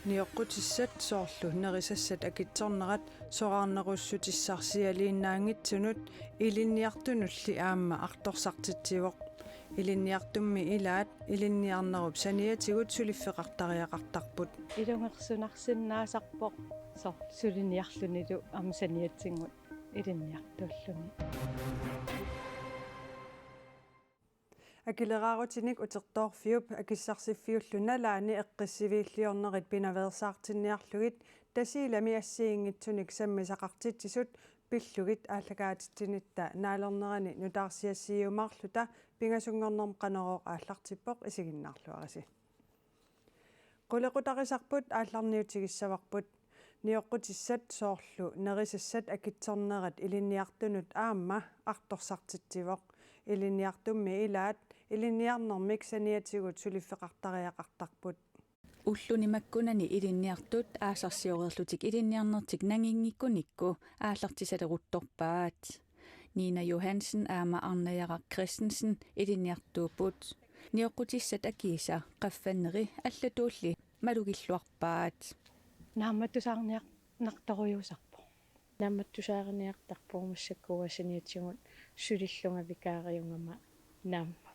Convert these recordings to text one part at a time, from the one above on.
Niuqqutissat soorlu nerisassat akitsornerat soraarnerussutissarsialiinnaangitsunut ilinniartunulli aamma artorsartitsivoq ilinniartummi ilaat ilinniarnerup saniatigut suliffeqartariaqartarput ilungersunarsinnaasarpoq sor suliniarlunilu amsaniatsingut ilinniartulluni Akileraarutinik utertoorfiup akissarsifiulluna laani eqqissiviilliornerit pinaversaartinniarlugit tasiilami assiingitsunik sammisaqartitsisut pillugit ааллакаатитсинитта наалернерани нутаарсиассиумаарлута пингасунгорнерм канероо ааллартиппоқ исигиннаарлуараси qulеqutaqisarput аалларниутигиссаварпут ниоққутиссат соорлу нерисассат акитсорнерат илинниартунут аама арторсартитсивоқ илинниартумми илаат илинниарнэрмик саниатигут сулиффеқартариақартарпут уллунимаккунани илинниартут аасарсиорерлутик илинниарнертик нангингиккуникку ааллартисалерутторпаат Nina Johansen аама Arnajaraq Christensen илинниартууппут ниоққутиссат акиса qaffanneri аллатуулли малугиллуарпаат наамматтусаарниар нартаруйусарпо наамматтусаарниартарпуумассаккуасаниатсигут сулиллунга викаариунгама наамма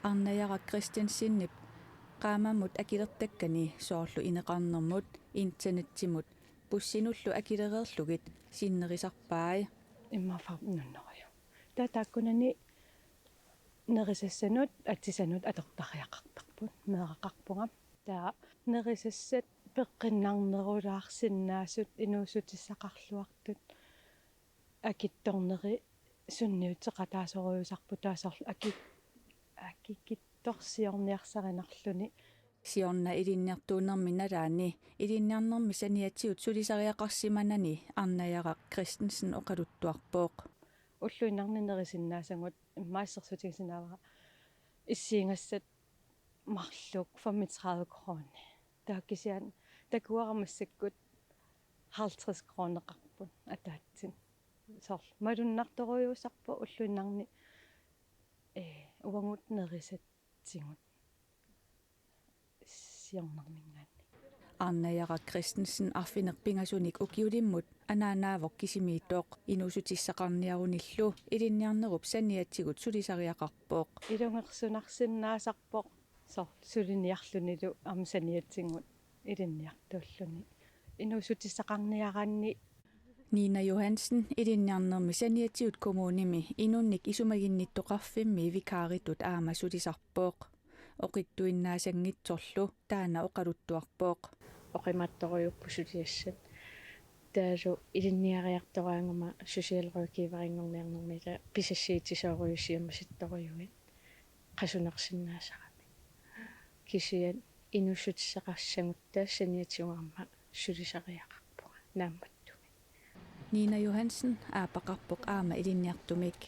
Arnajaraq Christensenniп qaamamut akilертаккани соорлу инеқарнэрмут интернеттимут пуссинуллу акилереерлугит синнерисарпаи иммафарнуннериу татааккунани нерисассанут атсисанут атортариақартарпут меэқарпунга таа нерисассат пеққиннарнерулаарсиннаасут инуусутиссақарлуартут акитторнери сунниутеқатаасоруйусарпу таасорлу акикитторсиорниарсаринарлуни сиорна илинниартуунерми налаани илинниарнерми саниатсиут сулисариақарсиманани Arnajaraq Christensen оқалуттуарпооқ уллуинарнинерисиннаасангут иммаассерсутигисинаавара иссиингассат марлук 35 kroner тааккисиан такуарамассаккут 50 kroneqarpun атаатсин сорл малуннарторуйуусарпу уллуинарни увангут нерисатсигут сиорнармингаани Arnajaraq Christensen арфинерпингасуник укиулиммут анаанаавоқ кисимииттооқ инусутиссақарниаруниллу илинниарнеруп саниатсигут сулисариақарпооқ илунгерсунарсиннаасарпоқ сор сулиниарлунилу амсаниатсингут илинниартууллуни инусутиссақарниараанни Nina Johansen илинниарнерми саниатсиут коммуними инунник исумагинниттоқарфимми викааритут аама сулисарпооқ оқиттуиннаасангитсорлу таана оқалуттуарпооқ оқиматторуйуппу сулиассат таасу илинниариартораангама сусиалрукиварингорниарнэрмила писассиитисооруйуссиаммаситторуйуит қасунерсиннаасарами кисиат инуссутиссақарсангут таассаниатсуарма сулисариақарпуга наамматтуми Nina Johansen аапақарпоқ аама илинниартумик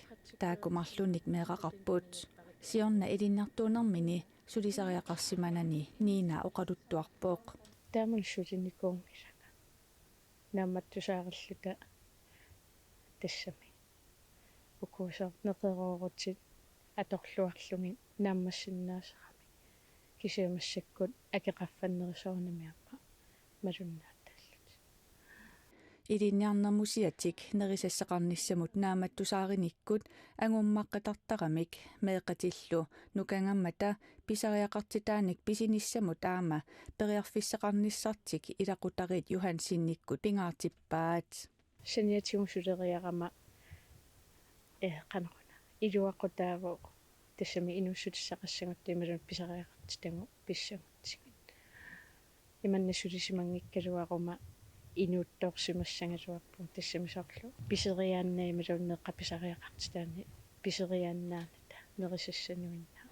таакумарлуник меэқақарпут сиорна илинниартуунэрмини сулисариақарсиманани Nina оқалуттуарпооқ таамун сулиникуунгилага наамматтусаарерлута тассами укуусоо неқероорутит аторлуарлуги нааммассиннаасарами кисиамассаккут акеқаффаннерисоорнамиаппа малуннааттааллут илинниарнэрмусиатик нерисассақарниссамут нааматтусаариниккут ангуммаққатартарамик меэқатиллу нукангаммата писариақартитааник писиниссамут аама периарфиссақарниссартик илақутарит юхансинниккут пингаартиппаат саниатигусулериарама қанеруна илуаққутаавоо тассами инуссутиссақассагутти ималун писариақартитангу писсагутсигит иманнасулисимангиккалуарума инуутторсимассангалуарпу тассамисорлу писериааннаа ималуннеққа писариақартитаани писериааннааната нерисассануинна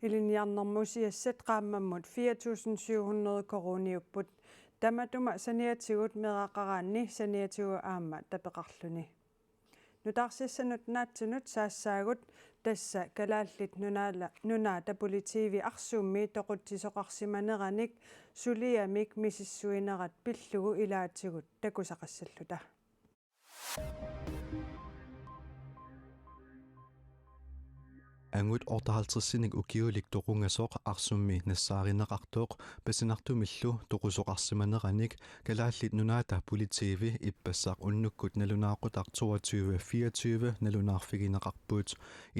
илинниарнэрмусиассат qaammammut 4700 koroniupput tamatuma saniatigut meeqaqaraanni saniatigu aamma tapeqarluni nutaarsiassanut naatsunut saassaagut tassa kalaallit nunaata politiivi arsuummi toquttisoqarsimaneranik suliamik misissuinerat pillugu ilaatigut takusaqassalluta Angut 58-sinik ukiulik toqungasoq arsummi nassaarinneqartoq pasinartumillu toqusoqarsimaneqanik kalaallit nunaata politiivi ippassaq unnukkut nalunaaqutaq 22-24 nalunaarfigineqarpuut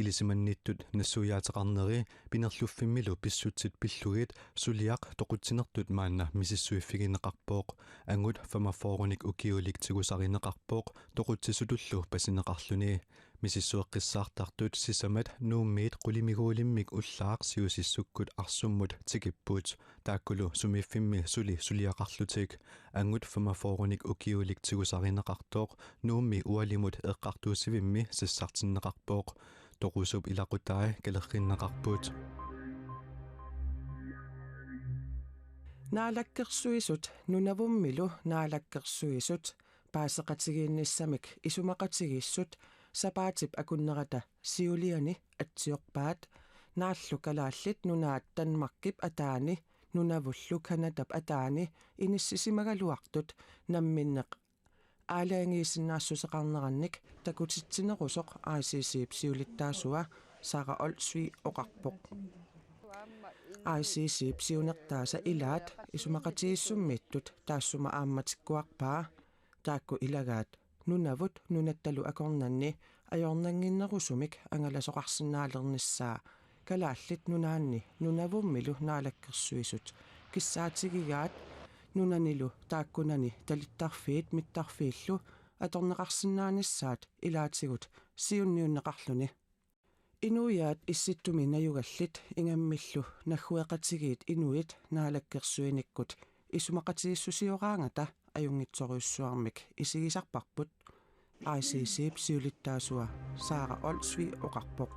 ilisimannittut nassuyaatеqarneri pinerluffimmilu pissutsit pillugit suliaq toqutinertut maanna misissuiffigineqarpooq angut 45 ukiulik tigusarineqarpooq toqutisutullu pasineqarluni misissueqqissaartartut sisamat nuummiit qulimiguulimmik ullaaq siusissukkut arsummut tikippuut taakkulu sumiiffimmi suliaqarlutik angut 45 ukiulik tigusarineqartooq nuummi ualimut eqqartuusivimmi sassartinneqarpooq toqusup ilaqutai kalerrinneqarpuut Naalakkersuisut nunavummilu naalakkersuisut paaseqatigiinnissamik isumaqatigissut sapaatip akunnerata siuliani atsiorpaat naallu kalaallit nunaat Danmarkip ataani nunavullu Kanadap ataani inissisimagaluartut namminneq aalaangiisinnaassuseqarnerannik takutitsinerusoq ICC siulittaasua Sara Olsvig oqarpoq ICC psiunertaasa ilaat isumaqatigissumiittut taassuma aammatikkuarpaa taakku ilagaat nunavut nunattalu akornanni ajornanginnerusumik angalasoqarsinnaalernissaa kalaallit nunaanni nunavummilu naalakkersuisut kissaaatigigaat nunanilu taakkunani talittarfiit mittarfiillu atorneqarsinnaanissaat ilaatigut siunniunneqarluni inuiaat issittumi najugallit ingammillu naggueqatigiit inuit naalakkersuinikkut isumaqatigissusioraangata ajungitsoruissuarmik isigisarparput ICC psiulittaasua Sara Olsvig oqarpoq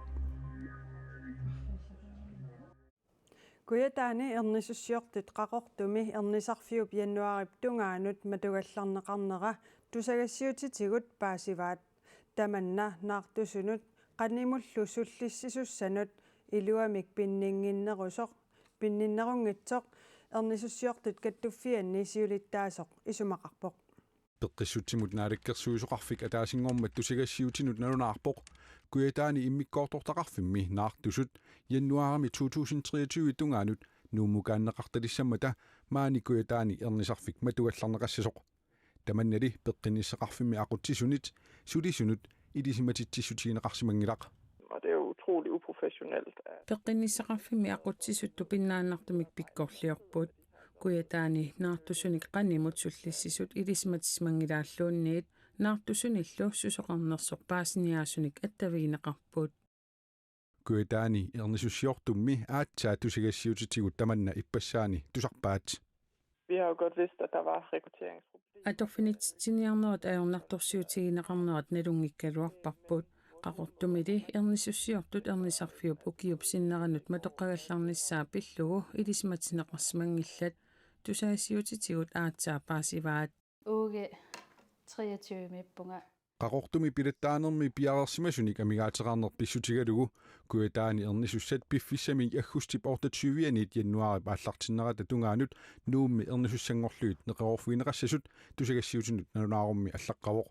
Kuyataani ernisussuortit qaqortumi ernisarfiup januarip tungaanut matugallarneqarnera tusagassiutitigut paasivaat tamanna naartusunut qanimullu sullissisussanut iluamik pinninnerungitsoq ernisussuortit kattuffianni siulittaasoq isumaqarpoq peqqissutsimut naalikkersuusoqarfik ataasingormat tusagassiutinut nalunaarpoq kuyataani immikkoortortaqarfimmi naartusut januarami 2023 tungaanut nuumukaanneqartalissammata maani kuyataani ernisarfik matugallarneqassisoq tamannali peqqinisseqarfimmi aqutsisunit sulisunut ilisimatitsissutigineqarsimangilaq og det er jo utrolig uprofessionelt. Peqqinisseqarfimmi aqutsisuttu pinnaannartumik pikkorliorput kuyataani naartusunik qannimut sullissisut ilisimatismangilaalluunniit naartusunillu susoqarnersoq paasiniaasunik attavigineqarput kuyataani ernisussiortummi aatsaa tusagassiutitigut tamanna ippassaani tusarpaat Vi har jo godt vidst, at der var rekrutteringsproblemer. atorfinitsiniarnerat ajornartorsiutigineqarnerat nalungikkaluarparput qaqortumili ernisussiortut ernisarfiup ukiup sinneranut matoqqagallarnissaa pillugu ilisimatinneqarsimangillat tusagassiutitigut aatsaa paasivaat uge 23 mippunga qaqortumi pilattaanermi piareersimasunik amigaateqarnerpissutigalugu kuyataani ernisussat piffissami aggustip 28 januarip aallartinnerata tungaanut nuummi ernisussangorluit neqerorfuineqassasut tusagassiutinut nalunaarummi allaqqavoq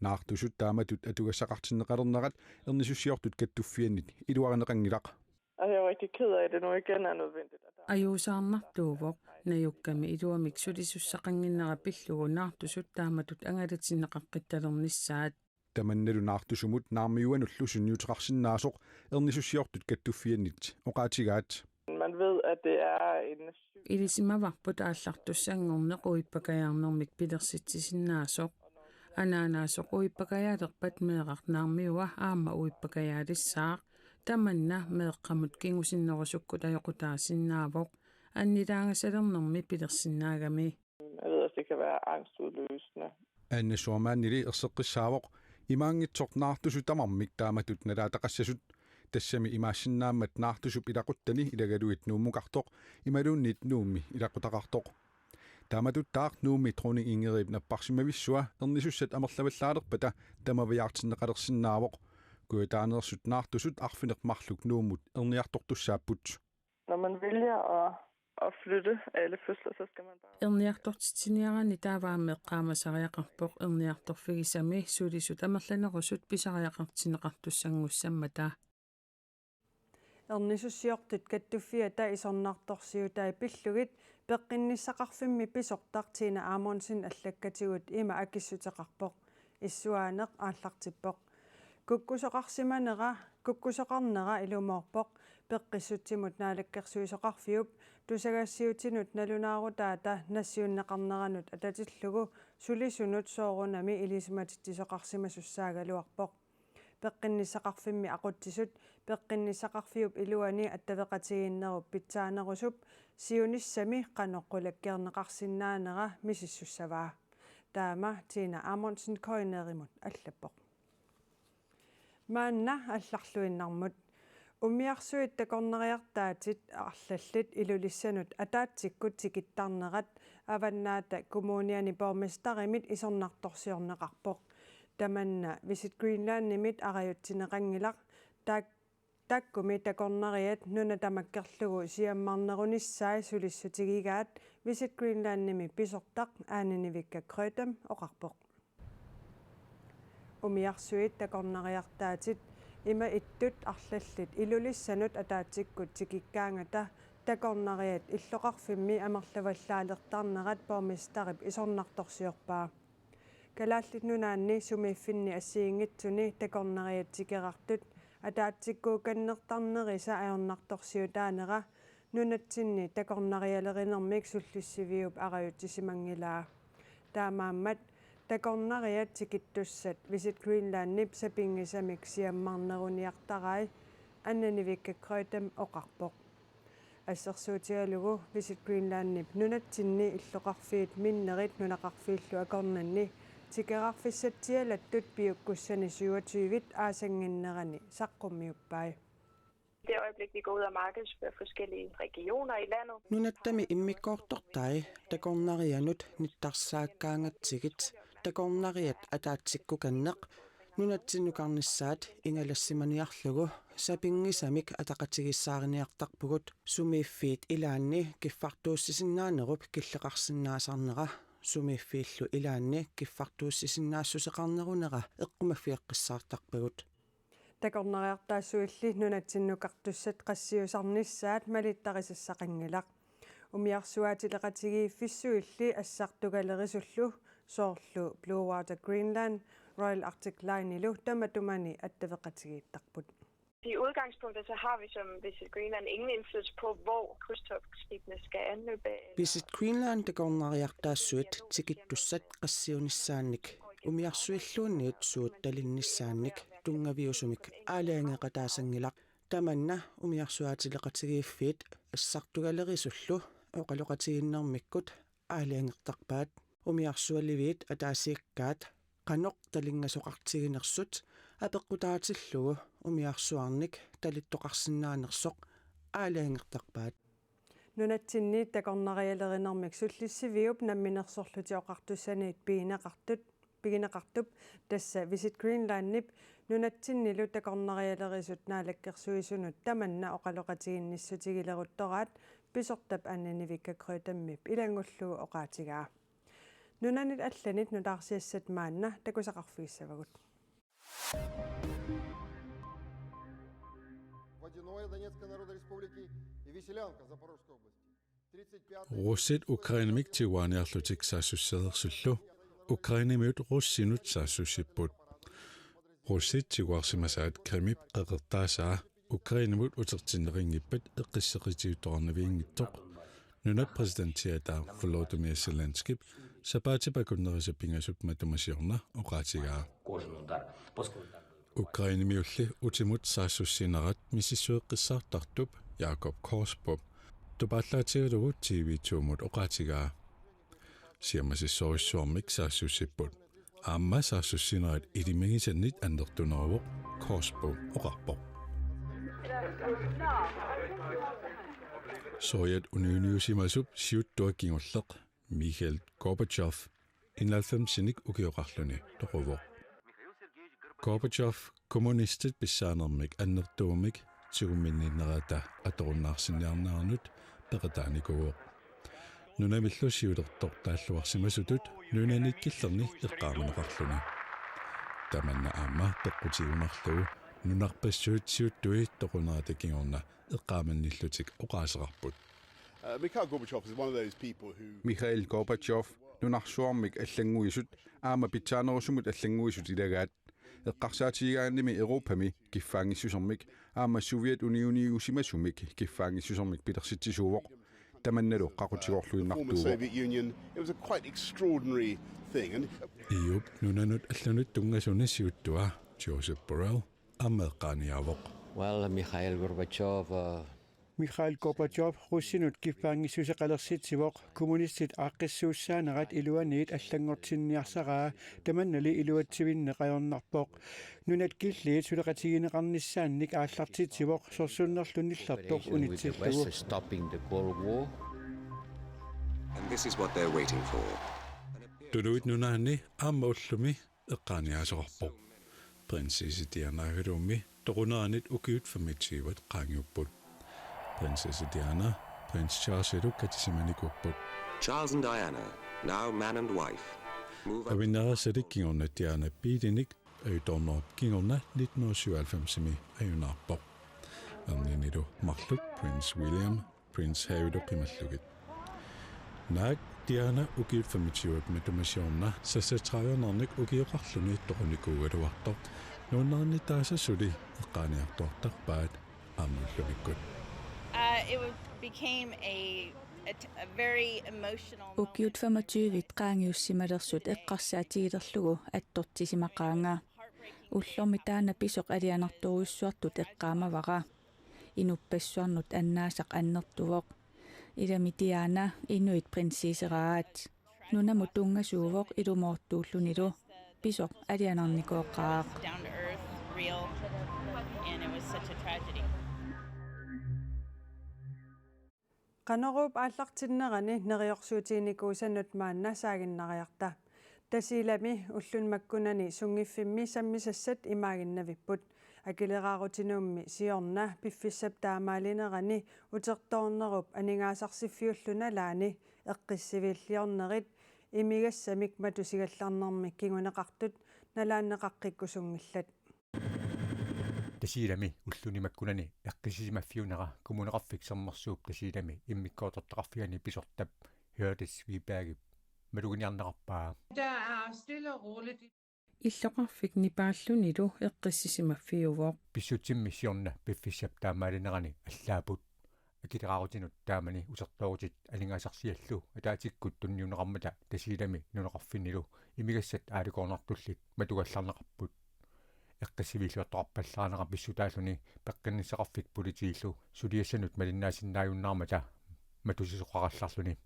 naartusut taamatut atugassaqartinneqalernerat ernisussiortut kattuffiannit iluarineqangilaq Og jeg er jo rigtig ked af, at det nu igen er nødvendigt. ajuusaarnartuuvoq najukkami iluamik sulisussaqanginnera pillugu naartusut taamatut angalatinneqaqqittalernissaat tamannalu naartusumut naarmiuanullu sunniuteqarsinnaasoq ernisussiortut kattuffiannit oqaatigaat Man ved, at det er en ilisimavarput aallartussanngorneq uippakajaarnermik pilersitsisinaasoq anaanaasoq uippakajaalerpat meeqarnaarmiua aama uippakajaalissaaq tamanna meeqqamut kingusinnerusukkut ajoqutaasinnaaavoq annilaangasalernermi pilersinnaagami jeg ved også, det kan være angstudløsende. annasuarmaannili erseqqissaavoq imaangitsoq naartusut tamarmik taamatut nalaataqassasut tassami imaassinnaammat naartusup ilaquttani ilagaluit nuumuqartoq imaluunnit nuummi ilaqutaqartoq taamatut taaq nuummi troni ingerip napparsimavissua ernisussat amerlavallaalerpata tamaviaartinneqalersinnaavoq kuyataanersut naartusut arfineqmarluk nuumut erniartortussaapput Når man vælger at flytte alle fødsler, så skal man bare... erniartortitsiniarani taavaammeqqaamasariaqarpoq erniartorfigisami sulisut amerlanerusut pisariaqartineqartussanngussammata ernisussuortut kattuffiata isornartorsiutai pillugit peqqinnisaqarfimmi pisortartiina Aamonsin allakatigut ima akissuteqarpoq issuaaneq aallartippoq kukkusoqarnera ilumorpoq peqqissutsimut naalakkersuisoqarfiup tusagassiutinut nalunaarutaata nassiunneqarneranut atatillugu sulisunut soorunami ilismatittisoqarsimasussaagaluarpoq peqqinnisaqarfimmi aquttisut peqqinnisaqarfiup iluani attaveqatiginnerup pitsaanerusup siunissami qanoqqulakkiarneqarsinnaanera misissussavaa taama Tina Amonsen koinerimut allappoq maanna алларлуиннармут умиарсуит такорнериартааtit арлаллит илулиссанут атаатсиккут тикиттарнерат аваннаата коммуниани борместаримит исорнарторсиорнеқарпоқ таманна Visit Greenland нимит ариутсинеқангилақ таккуми такорнериат нуна тамаккерлугу сиаммарнеруниссаи сулиссутигигаат Visit Greenland ними писортақ аанинивикка крøtam оқарпоқ умиарсуит такорнериартаатит има иттут арлаллит илулиссанут атаатсиккут тикиккаангата такорнериат иллоқарфимми амерлаваллаалертарнерат борместарип исорнарторсиорпаа калааллит нунаанни сумииффинни ассиингитсуни такорнериат тикерартут атаатсиккууканнертарнериса аёрнарторсиутаанера нунатсинни такорнериалеринермик суллиссивиуп ариутсисимангилаа таамааммат такорнериат тикиттуссат Visit Greenland нип сапингисамик сиаммарнеруниартарай аннанивикка крøtam оқарпоқ ассерсуутигалугу Visit Greenland нип нунатсинни иллоқарфиит миннерит нунақарфииллу акорнанни тикерарфиссатсиалаттут пиуккуссани 27-вит аасангиннерани саққуммиуппай det øjeblik, vi går ud og markedsfører forskellige regioner i landet. Nunattami immikkortortai takornarianut nittarsaakkaangatsigit takornariat ataatsikkukanneq nunatsinnukarnissaat ingalassimaniarlugu sapingisamik ataqatigissaariniartarpugut sumiiffiit ilaanni kiffartuussisinaanerup killeqarsinnaasarnera sumiiffiillu ilaanni kiffartuussisinnaassuseqarnerunera eqqumaffiaqqissaartarpagut такорнериартаассуилли нунатсиннукартуссат qassiusarnissaat malittarissaqqangilaq umiarsuaatileqatigiiffissuilli assartugalerisullу soorlu Blue Water Greenland Royal Arctic Line ilu tamatumani attaveqatigiittarput I udgangspunktet så har vi som Visit Greenland ingen indflydelse på hvor krydstogtskibene skal anløbe. Visit Greenland takorneriartaassuit tikittussat qassiunissaannik umiarsuilluunniit suuttalinnissaannik tungaviusumik aalaangeqataasangilaq tamanna umiarsuaatileqatigiiffiit assartugalerisullu oqaloqatiginnermikkut aalaangeqtarpaat umiarsualiviit ataasiikkaat qanoq talingasoqartiginersut apeqqutaatillugu umiarsuarnik talittoqarsinnaanersoq aalaangeqtarpaat nunatsinni takornerialerinermik sullissiviup namminersorluti oqartussaniit piginaqartup tassa Visit Greenland nip nunatsinnilu takornerialerisut naalakkersuisunut tamanna oqaloqatiginnissutigileruttoraat pisortap annanivikka krøtammip ilangullugu oqaatigaa nunanit allanit nutaarsiassat maanna takusaqarfigissavagut Водяное Донецкой Народной Республики и Веселянка Запорожской области. Russit Ukrainamik tiuaaniarlutik saassussedersullu Ukrainamut russinut saassussipput Russit tiuarsimasaat krimip qeqertaasaa Ukrainamut utertinneringippat eqqisseqitiutornerviingittoq nunat presidentiata Volodymyr Zelensky sapaatipakunnerisapingasut matumasiorna oqaatigaa Ukrainamiulli utimut saassussinerat misissueqqissaartartup Jakob Korsbo tupaallaatigalugu TV2-mut oqaatigaa siamasissorissuarmik saassussipput aamma saassussinerat ilimagisannit annertuneruvoq Korsbo oqarpoq Soviet Unioniusimasup siuttuakingulleq Mikhail Gorbachev 91-sinik ukioqarluni toquvoq Gorbachev kommunistit pissaanermik annertuumik siguminninnerata atorunnaarsinniarnaarnut peqataanikuuq nunamillusiulertor taalluarsimasutut nunanikkillerni eqqaamaneqarluni tamanna aamma peqqutigunarlugu нунарпассуут сиуттуи тоқунаатакингорна эққааманниллутик оқаасеқарпут. Mikhail Gorbachev nunarsuarmik аллангуисут аама питсаанерусумут аллангуисут илагаат эққарсаатигааними Европами киффаангиссусермик аама Совет Unioniусимасумик киффаангиссусермик питерситсисуувоқ таманналу қақутигорлуиннартуувоқ. Иуп нунанут алланут тунгасуни сиуттуа Joseph Borrell аммеққааниавоқ. Well, Mikhail Gorbachev russinut kiffaangissусеқалерситсивоқ kommunistit ааqqissuussaanerat iluaniit аллангортинниарсараа таманнали илуатсивиннеқаёрнарпоқ нунат киллиит сулеқатигинеқарниссаанник ааллартитсивоқ сорсуннерлуниллартоқ унитсиллугу. And this is what they're waiting for. Тулуит нунаани аамауллуми эққааниасоқарпоқ. Prinsesse Diana Hyrumi torunaanit ukiut famitsivot qaangiupput. Prinsesse Diana, Prins Charles katisamanikkupput. Charles and Diana, now man and wife. Avinarasadik kingorna Diana pidinik øytornor kingorna 1997 ayunarpoq. Arninilu marluk Prince William, Prince Harry qimallugit. Naak Diana ukiut famitsivot matumassiorna sassatravernarnik ukioqarluni toqunikuugaluartoq. Nunnaarni taasasuli eqqaaniartortarpaat aamullumikkut. It became a very emotional. Ukiut 25 qaangiussimalerсут eqqarsaatigilerlugu attortisimaqaanga. Ullormi taana pisoq alianarturuissuartut eqqaamavara. Inuppassuarnut annaasaq annertuvoq. Ilami Diana inuit prinsesseraat. Nunamu tungasuuvoq ilumoortuullunilu pisoq alianarnikoqqaaq. Down to earth, real, and it was such a tragedy. Qanorup aallartinnerani neriorsuutiinikuusannut maanna saaginnariarta. Tasilami ullunmakkunani sungiffimmi sammisassat imaaginnavipput. Akileraarutinuummi siorna piffissap taamaalinerani utertornerup aningaasarsifiulluna laani eqqissivillliornerit imigassamik matusigallarnermik kinguneqartut nalaanneqaqqikkusungillat. Tasilami ullunimakkunani eqqisisimaffiunera kumuneqarfiksermersuup tasilami immikkoortortaqarfiani pisortap hørtes vibaagip maluginiarneqarpaa. Der er stille og roligt. Иллоqarfik nipaallunilu eqqissisimaffiguvoq. Pissutsimmi siorna piffissap taamaalinnerani allaaput akilerarutinut taamani usertoorutit alingaasarsiallu ataatikkut tunniuneqarmata tasilami nuneqarfinilu imigassat aalikoornartullit matugallarneqarput. Eqqisivilluartoqarpallaanera pissutaalluni peqqinnisseqarfik politiillu suliassanut malinnaasinnaajunnarmata matusisoqarallarluni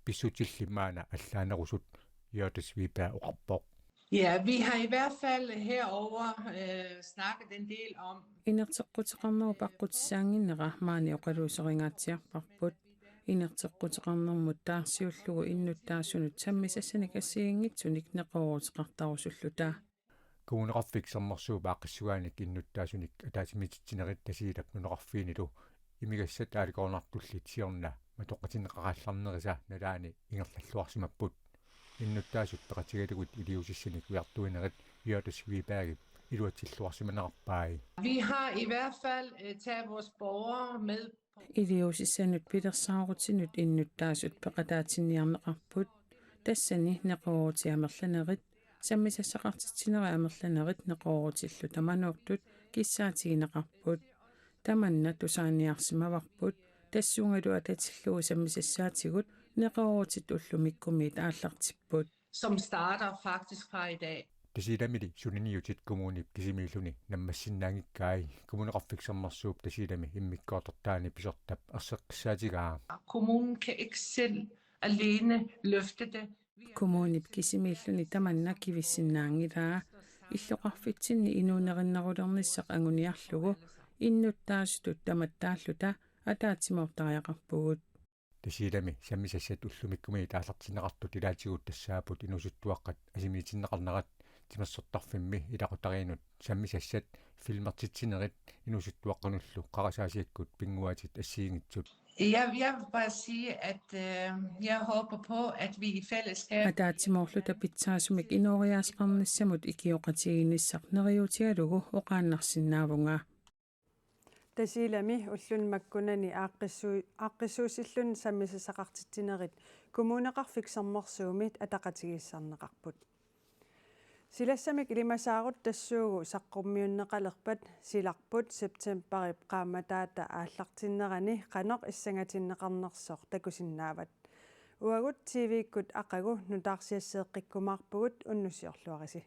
pissutilli maana allaanerusut Jørgesvibær oqarpoq. Ja, vi har i hvert fald herover snakket en del om inerteqqutiqarneru paqqutisaanginnera maani oqaluuseringaatiarparput inerteqqutiqarnermut taarsiullugu innuttaasunut sammisassani kassiingitsunik neqoruutiqartarusulluta. Kommuneqarfiksermersuup aaqqissuaanik innuttaasunik ataatimitsittinerit tasiilap nuneqarfiinilu imigassat aalikoornartullit siorna matoqqatinneqaraallarnerisa nalaani ingerlalluarsimapput innuttaasut peqatigalugut iliusissinik viartuinerit Jørgesvibærgip iluatilluarsimaneqarpaai. Vi har i hvert fald taget vores borgere med. Iliusissanut pilersaarutinut innuttaasut peqataatiniarneqarput tassani neqoruutiamerlanerit sammisassaqartitsinera amerlanerit neqoruutillu tamanuortut kissaatigineqarput tamanna tusaaniarsimavarput tassungalu atatillugu sammisassaatigut neqoruutit ullumikkumiit aallartipput. Som starter faktisk fra i dag. Tasilami suniniutit kommunip kisimiilluni nammassinnaangikkaai kommuneqarfiksermersuup tasilami immikkoortortaani pisortap erseqqissaatigaa. Kommunen kan ikke selv alene løfte det. Kommunip kisimiilluni tamanna kivissinnaangilaa illoqarfitsinni inuunerinnerulernissaq anguniarlugu innuttaasutut tamattaalluta ataatimoortariaqarpugut. Tasilami sammisassat ullumikkumiit aallartineqartut ilaatiguut tassaaput inusuttuaqqat asimiitinneqarnerat timersortarfimmi ilaqutariinut sammisassat filmertitsinerit inusuttuaqqunullu qarasaasiakkut pinguaatit assiingitsut. Jeg vil bare sige, at jeg håber på, at vi i fællesskab... Атаатимоорлута питсаасумик иноориаасқарнissamут икиоқатигиниссарнериутигалугу оқааннарсинаавунга тасилами уллунмаккунани ааққиссуусиллун саммисасақартитсинерит коммунеқарфиксарнерсуумит атақатигиссарнеқарпут силассамик илимасаарут тассуугу саққуммиуннеқалерпат силарпут септембарип qaamataata ааллартиннерани qaноқ иссангатиннеқарнерсоқ такусиннаават уагут тв-ккут ақагу нутаарсиассеэққиккумаарпугут уннусиорлуариси